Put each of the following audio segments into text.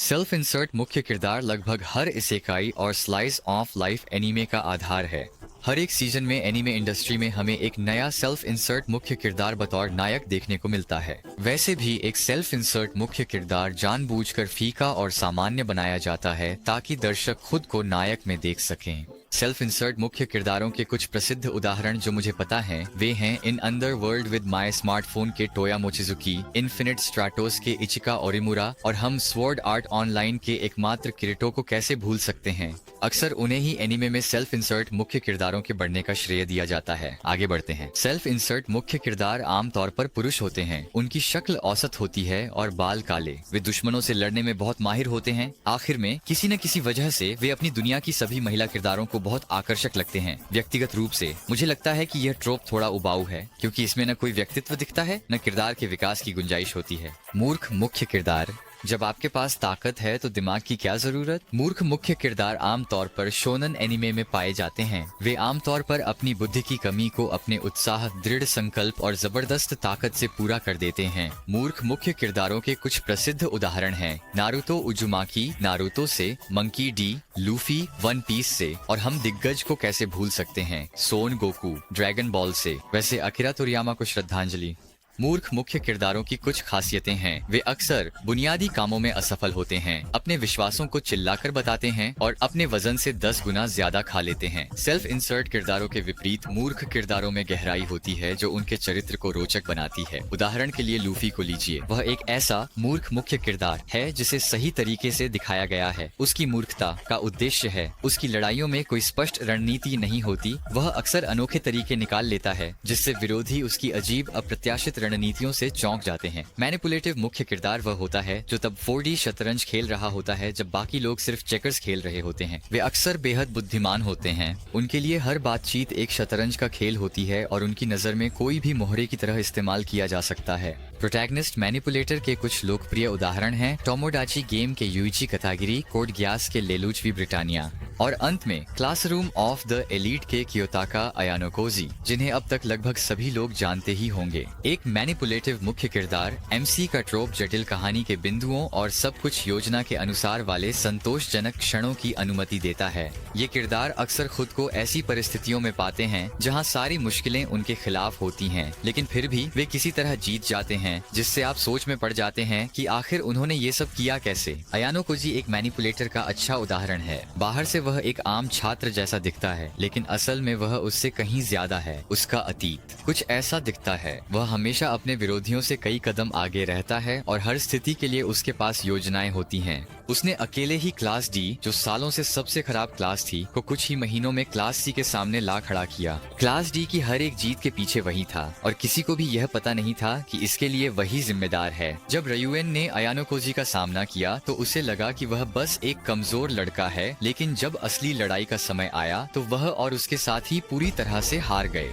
Self insert मुख्य किरदार लगभग हर इसेकाई और स्लाइस ऑफ लाइफ एनीमे का आधार है। हर एक सीजन में एनीमे इंडस्ट्री में हमें एक नया सेल्फ इंसर्ट मुख्य किरदार बतौर नायक देखने को मिलता है। वैसे भी एक सेल्फ इंसर्ट मुख्य किरदार जानबूझकर फीका और सामान्य बनाया जाता है ताकि दर्शक खुद को नायक में देख सकें। सेल्फ इंसर्ट मुख्य किरदारों के कुछ प्रसिद्ध उदाहरण जो मुझे पता हैं वे हैं in under world with my smartphone के टोया मोचिजुकी, इन्फिनिट स्ट्राटोस के इचिका ओरिमुरा और हम स्वॉर्ड आर्ट ऑनलाइन के एकमात्र किरीटो को कैसे भूल सकते हैं। अक्सर उन्हें ही एनीमे में सेल्फ इंसर्ट मुख्य किरदारों के बढ़ने का श्रेय दिया जाता है। आगे बढ़ते हैं। सेल्फ इंसर्ट मुख्य किरदार आमतौर पर पुरुष होते हैं। उनकी शक्ल औसत होती है और बाल काले। वे दुश्मनों से लड़ने में बहुत माहिर होते हैं। आखिर में किसी न किसी वजह से वे अपनी दुनिया की सभी महिला किरदारों को बहुत आकर्षक लगते हैं। व्यक्तिगत रूप से मुझे लगता है कि यह ट्रोप थोड़ा उबाऊ है क्योंकि इसमें न कोई व्यक्तित्व दिखता है न किरदार के विकास की गुंजाइश होती है। मूर्ख मुख्य किरदार। जब आपके पास ताकत है तो दिमाग की क्या जरूरत। मूर्ख मुख्य किरदार आमतौर पर शोनन एनिमे में पाए जाते हैं। वे आमतौर पर अपनी बुद्धि की कमी को अपने उत्साह, दृढ़ संकल्प और जबरदस्त ताकत से पूरा कर देते हैं। मूर्ख मुख्य किरदारों के कुछ प्रसिद्ध उदाहरण हैं नारुतो उजुमाकी, नारुतो से, Monkey D, Luffy One Piece से और हम दिग्गज को कैसे भूल सकते हैं, सोन गोकू ड्रैगन बॉल से। वैसे अकिरा तोरियामा को श्रद्धांजलि। मूर्ख मुख्य किरदारों की कुछ खासियतें हैं। वे अक्सर बुनियादी कामों में असफल होते हैं, अपने विश्वासों को चिल्लाकर बताते हैं और अपने वजन से 10 गुना ज्यादा खा लेते हैं। सेल्फ इंसर्ट किरदारों के विपरीत मूर्ख किरदारों में गहराई होती है जो उनके चरित्र को रोचक बनाती है। उदाहरण के लिए लूफी को लीजिए। वह एक ऐसा मूर्ख मुख्य किरदार है जिसे सही तरीके से दिखाया गया है। उसकी मूर्खता का उद्देश्य है। उसकी लड़ाइयों में कोई स्पष्ट रणनीति नहीं होती। वह अक्सर अनोखे तरीके निकाल लेता है जिससे विरोधी उसकी अजीब अप्रत्याशित रणनीतियों से चौंक जाते हैं। मैनिपुलेटिव मुख्य किरदार वह होता है जो तब 4D शतरंज खेल रहा होता है जब बाकी लोग सिर्फ चेकर्स खेल रहे होते हैं। वे अक्सर बेहद बुद्धिमान होते हैं। उनके लिए हर बातचीत एक शतरंज का खेल होती है और उनकी नजर में कोई भी मोहरे की तरह इस्तेमाल किया जा सकता है। प्रोटैगनिस्ट मैनिपुलेटर के कुछ लोकप्रिय उदाहरण हैं टोमोडाची गेम के यूइची कतागिरी, कोड ग्यास के लेलूच वी ब्रिटानिया और अंत में क्लासरूम ऑफ द एलीट के कियोताका अयानोकोजी, जिन्हें अब तक लगभग सभी लोग जानते ही होंगे। एक मैनिपुलेटिव मुख्य किरदार एमसी का ट्रोप जटिल कहानी के बिंदुओं और सब कुछ योजना के अनुसार वाले संतोषजनक क्षणों की अनुमति देता है। ये किरदार अक्सर खुद को ऐसी परिस्थितियों में पाते हैं जहां सारी मुश्किलें उनके खिलाफ होती हैं, लेकिन फिर भी वे किसी तरह जीत जाते हैं जिससे आप सोच में पड़ जाते हैं कि आखिर उन्होंने ये सब किया कैसे। अयानोकोजी एक मैनिपुलेटर का अच्छा उदाहरण है। बाहर से वह एक आम छात्र जैसा दिखता है लेकिन असल में वह उससे कहीं ज्यादा है। उसका अतीत कुछ ऐसा दिखता है। वह हमेशा अपने विरोधियों से कई कदम आगे रहता है और हर स्थिति के लिए उसके पास योजनाएं होती हैं। उसने अकेले ही क्लास डी, जो सालों से सबसे खराब क्लास थी, को कुछ ही महीनों में क्लास सी के सामने ला खड़ा किया। क्लास डी की हर एक जीत के पीछे वही था और किसी को भी यह पता नहीं था कि इसके लिए वही जिम्मेदार है। जब रयुएन ने अयानोकोजी का सामना किया तो उसे लगा कि वह बस एक कमजोर लड़का है, लेकिन जब असली लड़ाई का समय आया तो वह और उसके साथी पूरी तरह से हार गए।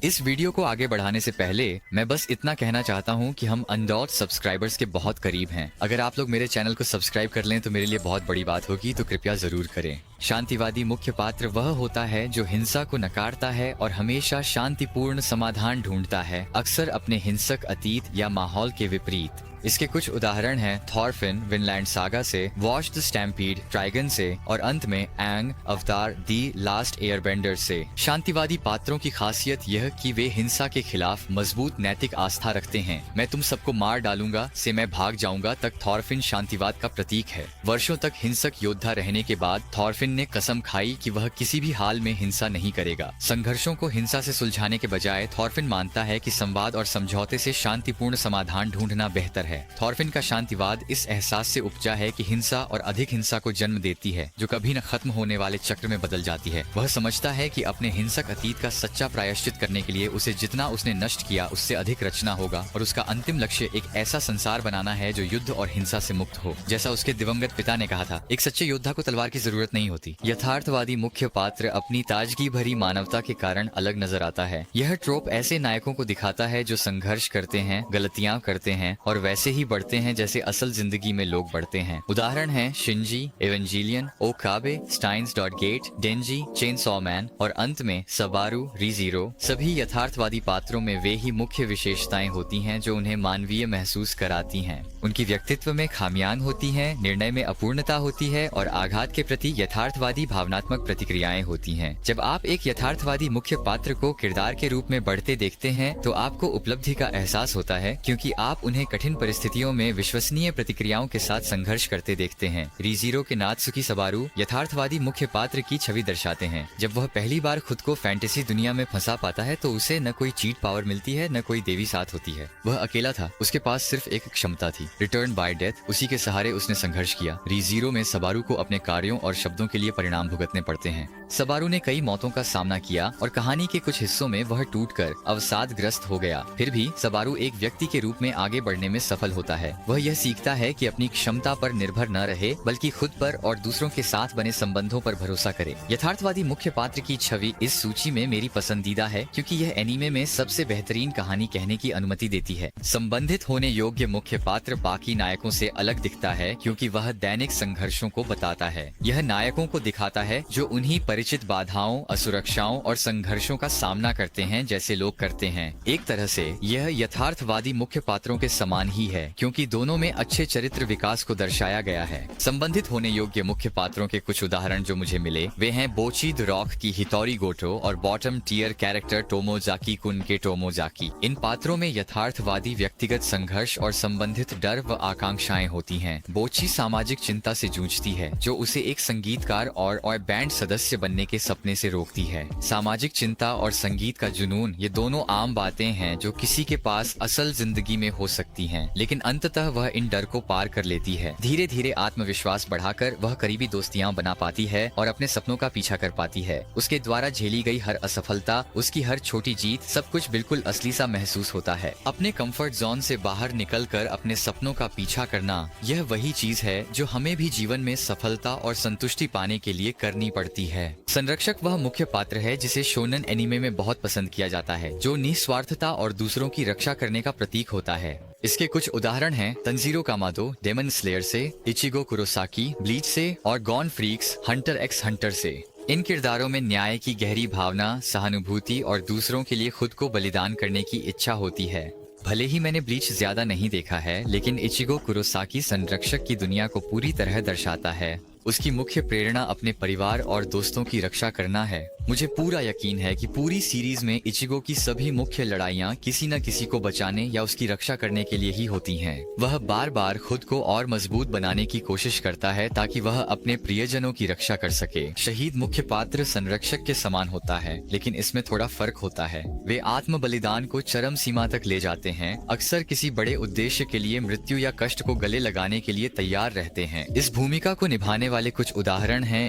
इस वीडियो को आगे बढ़ाने से पहले मैं बस इतना कहना चाहता हूँ कि हम अनडॉट सब्सक्राइबर्स के बहुत करीब हैं। अगर आप लोग मेरे चैनल को सब्सक्राइब कर लें तो मेरे लिए बहुत बड़ी बात होगी, तो कृपया जरूर करें। शांतिवादी मुख्य पात्र वह होता है जो हिंसा को नकारता है और हमेशा शांतिपूर्ण समाधान ढूंढता है, अक्सर अपने हिंसक अतीत या माहौल के विपरीत। इसके कुछ उदाहरण हैं थॉरफिन विनलैंड सागा से, वॉच द स्टैम्पीड ट्राइगन से और अंत में एंग अवतार दी लास्ट एयरबेंडर से। शांतिवादी पात्रों की खासियत यह कि वे हिंसा के खिलाफ मजबूत नैतिक आस्था रखते हैं। मैं तुम सबको मार डालूंगा से मैं भाग जाऊंगा तक थॉरफिन शांतिवाद का प्रतीक है। वर्षों तक हिंसक योद्धा रहने के बाद थॉरफिन ने कसम खाई कि वह किसी भी हाल में हिंसा नहीं करेगा। संघर्षों को हिंसा से सुलझाने के बजाय थॉरफिन मानता है कि संवाद और समझौते से शांतिपूर्ण समाधान ढूंढना बेहतर है। थॉरफिन का शांतिवाद इस एहसास से उपजा है कि हिंसा और अधिक हिंसा को जन्म देती है जो कभी न खत्म होने वाले चक्र में बदल जाती है। वह समझता है कि अपने हिंसक अतीत का सच्चा प्रायश्चित करने के लिए उसे जितना उसने नष्ट किया उससे अधिक रचना होगा और उसका अंतिम लक्ष्य एक ऐसा संसार बनाना है जो युद्ध और हिंसा से मुक्त हो। जैसा उसके दिवंगत पिता ने कहा था, एक सच्चे योद्धा को तलवार की जरूरत नहीं होती। यथार्थवादी मुख्य पात्र अपनी ताजगी भरी मानवता के कारण अलग नजर आता है। यह ट्रोप ऐसे नायकों को दिखाता है जो संघर्ष करते हैं, गलतियां करते हैं और वैसे वैसे ही बढ़ते हैं जैसे असल जिंदगी में लोग बढ़ते हैं। उदाहरण हैं Shinji, Evangelion, Okabe, Steins dot Gate, Denji, Chainsaw Man और अंत में सबारू, रीजीरो। सभी यथार्थवादी पात्रों में वे ही मुख्य विशेषताएं होती हैं जो उन्हें मानवीय महसूस कराती हैं। उनकी व्यक्तित्व में खामियां होती हैं, निर्णय में अपूर्णता होती है और आघात के प्रति यथार्थवादी भावनात्मक प्रतिक्रियाएं होती हैं। जब आप एक यथार्थवादी मुख्य पात्र को किरदार के रूप में बढ़ते देखते हैं तो आपको उपलब्धि का एहसास होता है, क्योंकि आप उन्हें कठिन परिस्थितियों में विश्वसनीय प्रतिक्रियाओं के साथ संघर्ष करते देखते हैं। रीजीरो के नात्सुकी सबारू यथार्थवादी मुख्य पात्र की छवि दर्शाते हैं। जब वह पहली बार खुद को फैंटेसी दुनिया में फंसा पाता है तो उसे न कोई चीट पावर मिलती है, न कोई देवी साथ होती है। वह अकेला था, उसके पास सिर्फ एक क्षमता थी, रिटर्न बाय डेथ। उसी के सहारे उसने संघर्ष किया। रीजीरो में सबारू को अपने कार्यों और शब्दों के लिए परिणाम भुगतने पड़ते हैं। सबारू ने कई मौतों का सामना किया और कहानी के कुछ हिस्सों में वह टूटकर अवसादग्रस्त हो गया। फिर भी सबारू एक व्यक्ति के रूप में आगे बढ़ने में सफल होता है। वह यह सीखता है कि अपनी क्षमता पर निर्भर न रहे, बल्कि खुद पर और दूसरों के साथ बने संबंधों पर भरोसा करे। यथार्थवादी मुख्य पात्र की छवि इस सूची में मेरी पसंदीदा है, क्योंकि यह एनीमे में सबसे बेहतरीन कहानी कहने की अनुमति देती है। संबंधित होने योग्य मुख्य पात्र बाकी नायकों से अलग दिखता है, क्योंकि वह दैनिक संघर्षों को बताता है। यह नायकों को दिखाता है जो उन्हीं परिचित बाधाओं, असुरक्षाओं और संघर्षों का सामना करते हैं जैसे लोग करते हैं। एक तरह से यह यथार्थवादी मुख्य पात्रों के समान ही है, क्योंकि दोनों में अच्छे चरित्र विकास को दर्शाया गया है। संबंधित होने योग्य मुख्य पात्रों के कुछ उदाहरण जो मुझे मिले वे हैं बोची द रॉक की हितोरी गोटो और बॉटम टियर कैरेक्टर टोमोजाकी कुन के टोमोजाकी। इन पात्रों में यथार्थवादी व्यक्तिगत संघर्ष और संबंधित डर व आकांक्षाएं होती हैं। बोची सामाजिक चिंता से जूझती है जो उसे एक संगीतकार और बैंड सदस्य बनने के सपने से रोकती है। सामाजिक चिंता और संगीत का जुनून ये दोनों आम बातें हैं जो किसी के पास असल जिंदगी में हो सकती हैं, लेकिन अंततः वह इन डर को पार कर लेती है। धीरे धीरे आत्मविश्वास बढ़ाकर वह करीबी दोस्तियां बना पाती है और अपने सपनों का पीछा कर पाती है। उसके द्वारा झेली गई हर असफलता, उसकी हर छोटी जीत, सब कुछ बिल्कुल असली सा महसूस होता है। अपने कंफर्ट जोन से बाहर निकलकर अपने सपनों का पीछा करना, यह वही चीज है जो हमें भी जीवन में सफलता और संतुष्टि पाने के लिए करनी पड़ती है। संरक्षक वह मुख्य पात्र है जिसे शोनन एनीमे में बहुत पसंद किया जाता है, जो निस्वार्थता और दूसरों की रक्षा करने का प्रतीक होता है। इसके कुछ उदाहरण हैं तंजीरो कामादो डेमन स्लेयर से, इचिगो कुरोसाकी ब्लीच से और gone freaks Hunter x Hunter से। इन किरदारों में न्याय की गहरी भावना, सहानुभूति और दूसरों के लिए खुद को बलिदान करने की इच्छा होती है। भले ही मैंने ब्लीच ज्यादा नहीं देखा है, लेकिन इचिगो कुरोसाकी संरक्षक की दुनिया को पूरी तरह दर्शाता है। उसकी मुख्य प्रेरणा अपने परिवार और दोस्तों की रक्षा करना है। मुझे पूरा यकीन है कि पूरी सीरीज में इचिगो की सभी मुख्य लड़ाइयाँ किसी न किसी को बचाने या उसकी रक्षा करने के लिए ही होती हैं। वह बार बार खुद को और मजबूत बनाने की कोशिश करता है ताकि वह अपने प्रियजनों की रक्षा कर सके। शहीद मुख्य पात्र संरक्षक के समान होता है, लेकिन इसमें थोड़ा फर्क होता है। वे आत्म बलिदान को चरम सीमा तक ले जाते हैं, अक्सर किसी बड़े उद्देश्य के लिए मृत्यु या कष्ट को गले लगाने के लिए तैयार रहते हैं। इस भूमिका को निभाने वाले कुछ उदाहरण हैं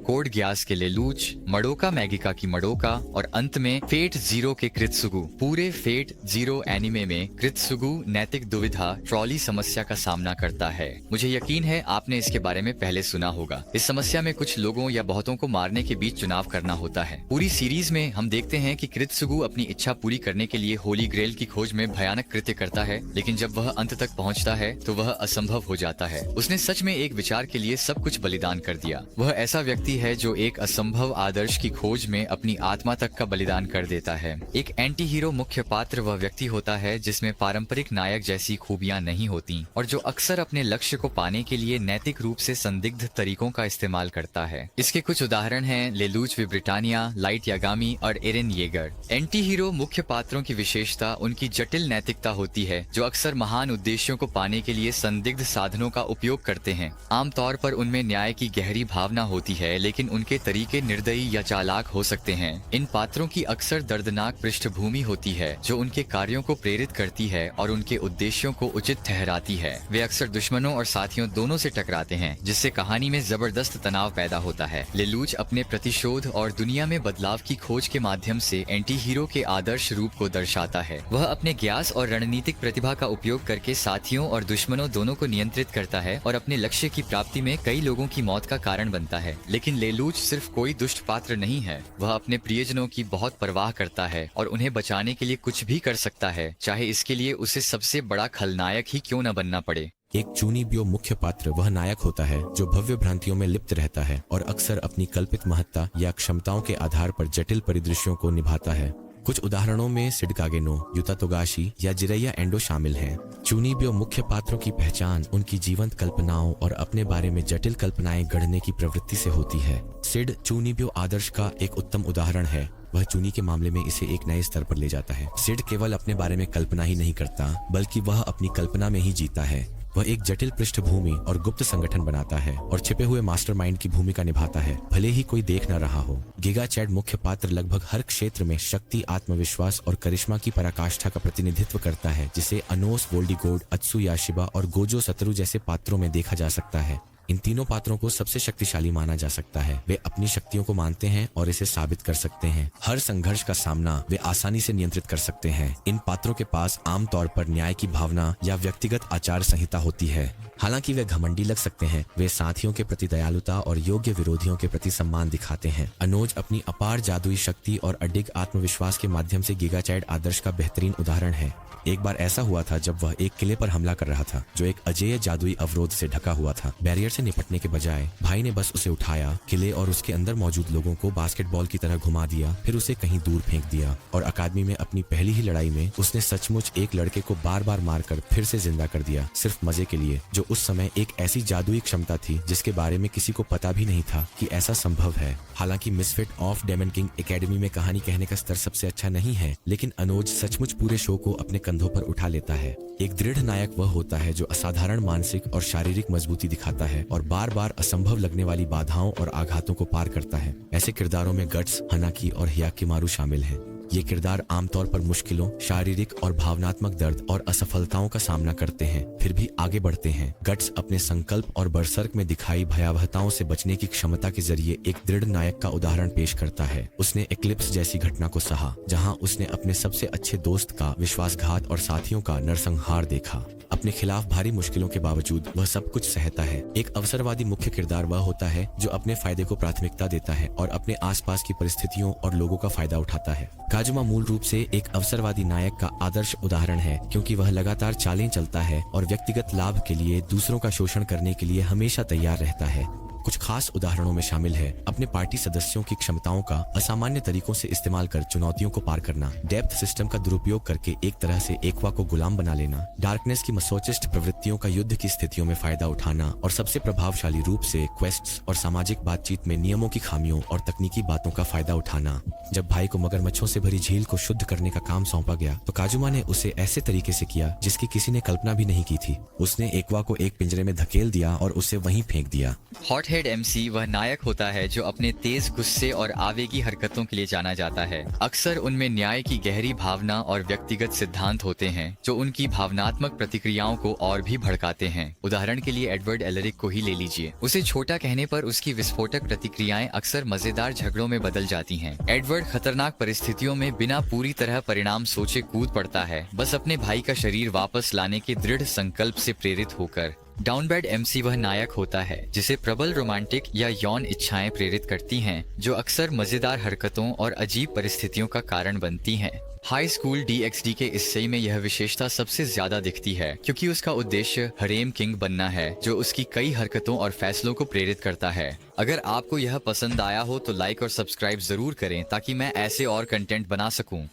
कोड ग्यास के लेलूच, मडोका मैगिका की मडोका और अंत में फेट जीरो के कृत्सुगु। पूरे फेट जीरो एनिमे में कृत्सुगु नैतिक दुविधा ट्रॉली समस्या का सामना करता है। मुझे यकीन है आपने इसके बारे में पहले सुना होगा। इस समस्या में कुछ लोगों या बहुतों को मारने के बीच चुनाव करना होता है। पूरी सीरीज में हम देखते हैं कि कृत्सुगु अपनी इच्छा पूरी करने के लिए होली ग्रेल की खोज में भयानक कृत्य करता है, लेकिन जब वह अंत तक पहुंचता है तो वह असंभव हो जाता है। उसने सच में एक विचार के लिए सब कुछ बलिदान कर दिया। वह ऐसा व्यक्ति है जो एक असंभव आदर्श की खोज में अपनी आत्मा तक का बलिदान कर देता है। एक एंटी हीरो मुख्य पात्र वह व्यक्ति होता है जिसमें पारंपरिक नायक जैसी खूबियां नहीं होती और जो अक्सर अपने लक्ष्य को पाने के लिए नैतिक रूप से संदिग्ध तरीकों का इस्तेमाल करता है। इसके कुछ उदाहरण हैं लेलूच वी ब्रिटानिया, लाइट यागामी और एरेन येगर। एंटी हीरो मुख्य पात्रों की विशेषता उनकी जटिल नैतिकता होती है, जो अक्सर महान उद्देश्यों को पाने के लिए संदिग्ध साधनों का उपयोग करते हैं। आमतौर पर उनमें न्याय की गहरी भावना होती है, लेकिन उनके तरीके निर्दयी या चालाक हो सकते हैं। इन पात्रों की अक्सर दर्दनाक पृष्ठभूमि होती है जो उनके कार्यों को प्रेरित करती है और उनके उद्देश्यों को उचित ठहराती है। वे अक्सर दुश्मनों और साथियों दोनों से टकराते हैं, जिससे कहानी में जबरदस्त तनाव पैदा होता है। लेलूच अपने प्रतिशोध और दुनिया में बदलाव की खोज के माध्यम से एंटी हीरो के आदर्श रूप को दर्शाता है। वह अपने ज्ञास और रणनीतिक प्रतिभा का उपयोग करके साथियों और दुश्मनों दोनों को नियंत्रित करता है और अपने लक्ष्य की प्राप्ति में कई लोगों की मौत का कारण बनता है। लेकिन लेलूच सिर्फ कोई दुष्ट पात्र नहीं है। वह अपने प्रियजनों की बहुत परवाह करता है और उन्हें बचाने के लिए कुछ भी कर सकता है, चाहे इसके लिए उसे सबसे बड़ा खलनायक ही क्यों न बनना पड़े। एक चूनीबियो मुख्य पात्र वह नायक होता है जो भव्य भ्रांतियों में लिप्त रहता है और अक्सर अपनी कल्पित महत्ता या क्षमताओं के आधार पर जटिल परिदृश्यों को निभाता है। कुछ उदाहरणों में सिड कागेनो, युता तोगाशी या जिरैया एंडो शामिल हैं। चूनीबियो मुख्य पात्रों की पहचान उनकी जीवंत कल्पनाओं और अपने बारे में जटिल कल्पनाएं गढ़ने की प्रवृत्ति से होती है। सिड चूनीबियो आदर्श का एक उत्तम उदाहरण है। वह चूनी के मामले में इसे एक नए स्तर पर ले जाता है। सिड केवल अपने बारे में कल्पना ही नहीं करता, बल्कि वह अपनी कल्पना में ही जीता है। वह एक जटिल पृष्ठभूमि और गुप्त संगठन बनाता है और छिपे हुए मास्टरमाइंड की भूमिका निभाता है, भले ही कोई देख न रहा हो। गिगा चैड मुख्य पात्र लगभग हर क्षेत्र में शक्ति, आत्मविश्वास और करिश्मा की पराकाष्ठा का प्रतिनिधित्व करता है, जिसे अनोस वोल्डिगोड, अत्सु याशिबा और गोजो सतरु जैसे पात्रों में देखा जा सकता है। इन तीनों पात्रों को सबसे शक्तिशाली माना जा सकता है। वे अपनी शक्तियों को मानते हैं और इसे साबित कर सकते हैं। हर संघर्ष का सामना वे आसानी से नियंत्रित कर सकते हैं। इन पात्रों के पास आमतौर पर न्याय की भावना या व्यक्तिगत आचार संहिता होती है। हालांकि वे घमंडी लग सकते हैं, वे साथियों के प्रति दयालुता और योग्य विरोधियों के प्रति सम्मान दिखाते हैं। अनोज अपनी अपार जादुई शक्ति और अडिग आत्मविश्वास के माध्यम से गिगा चैड आदर्श का बेहतरीन उदाहरण है। एक बार ऐसा हुआ था जब वह एक किले पर हमला कर रहा था जो एक अजेय जादुई अवरोध से ढका हुआ था। बैरियर से निपटने के बजाय भाई ने बस उसे उठाया, किले और उसके अंदर मौजूद लोगों को बास्केटबॉल की तरह घुमा दिया, फिर उसे कहीं दूर फेंक दिया। और अकादमी में अपनी पहली ही लड़ाई में उसने सचमुच एक लड़के को बार बार मारकर फिर से जिंदा कर दिया, सिर्फ मजे के लिए, जो उस समय एक ऐसी जादुई क्षमता थी जिसके बारे में किसी को पता भी नहीं था कि ऐसा संभव है। हालांकि misfit of daemon king academy में कहानी कहने का स्तर सबसे अच्छा नहीं है, लेकिन अनोज सचमुच पूरे शो को अपने कंधों पर उठा लेता है। एक दृढ़ नायक वह होता है जो असाधारण मानसिक और शारीरिक मजबूती दिखाता है और बार बार असंभव लगने वाली बाधाओं और आघातों को पार करता है। ऐसे किरदारों में गट्स, हनाकी और हियाकिमारू शामिल हैं। ये किरदार आमतौर पर मुश्किलों, शारीरिक और भावनात्मक दर्द और असफलताओं का सामना करते हैं, फिर भी आगे बढ़ते हैं। गट्स अपने संकल्प और बरसर्क में दिखाई भयावहताओं से बचने की क्षमता के जरिए एक दृढ़ नायक का उदाहरण पेश करता है। उसने एक्लिप्स जैसी घटना को सहा, जहां उसने अपने सबसे अच्छे दोस्त का विश्वासघात और साथियों का नरसंहार देखा। अपने खिलाफ भारी मुश्किलों के बावजूद वह सब कुछ सहता है। एक अवसरवादी मुख्य किरदार वह होता है जो अपने फायदे को प्राथमिकता देता है और अपने आसपास की परिस्थितियों और लोगों का फायदा उठाता है। काजुमा मूल रूप से एक अवसरवादी नायक का आदर्श उदाहरण है, क्योंकि वह लगातार चालें चलता है और व्यक्तिगत लाभ के लिए दूसरों का शोषण करने के लिए हमेशा तैयार रहता है। कुछ खास उदाहरणों में शामिल है अपने पार्टी सदस्यों की क्षमताओं का असामान्य तरीकों से इस्तेमाल कर चुनौतियों को पार करना, डेप्थ सिस्टम का दुरुपयोग करके एक तरह से एक्वा को गुलाम बना लेना, डार्कनेस की मसोचिस्ट प्रवृत्तियों का युद्ध की स्थितियों में फायदा उठाना और सबसे प्रभावशाली रूप से क्वेस्ट्स और सामाजिक बातचीत में नियमों की खामियों और तकनीकी बातों का फायदा उठाना। जब भाई को मगरमच्छों से भरी झील को शुद्ध करने का काम सौंपा गया तो काजुमा ने उसे ऐसे तरीके से किया जिसकी किसी ने कल्पना भी नहीं की थी। उसने एक्वा को एक पिंजरे में धकेल दिया और उसे वहीं फेंक दिया। हॉट हेड एमसी वह नायक होता है जो अपने तेज गुस्से और आवेगी हरकतों के लिए जाना जाता है। अक्सर उनमें न्याय की गहरी भावना और व्यक्तिगत सिद्धांत होते हैं जो उनकी भावनात्मक प्रतिक्रियाओं को और भी भड़काते हैं। उदाहरण के लिए एडवर्ड एलरिक को ही ले लीजिए। उसे छोटा कहने पर उसकी विस्फोटक प्रतिक्रियाएं अक्सर मजेदार झगड़ों में बदल जाती हैं। एडवर्ड खतरनाक परिस्थितियों में बिना पूरी तरह परिणाम सोचे कूद पड़ता है, बस अपने भाई का शरीर वापस लाने के दृढ़ संकल्प से प्रेरित होकर। डाउनबैड एमसी वह नायक होता है जिसे प्रबल रोमांटिक या यौन इच्छाएं प्रेरित करती हैं, जो अक्सर मजेदार हरकतों और अजीब परिस्थितियों का कारण बनती हैं। हाई स्कूल DxD के हिस्से में यह विशेषता सबसे ज्यादा दिखती है, क्योंकि उसका उद्देश्य हरेम किंग बनना है, जो उसकी कई हरकतों और फैसलों को प्रेरित करता है। अगर आपको यह पसंद आया हो तो लाइक और सब्सक्राइब जरूर करें ताकि मैं ऐसे और कंटेंट बना सकूं।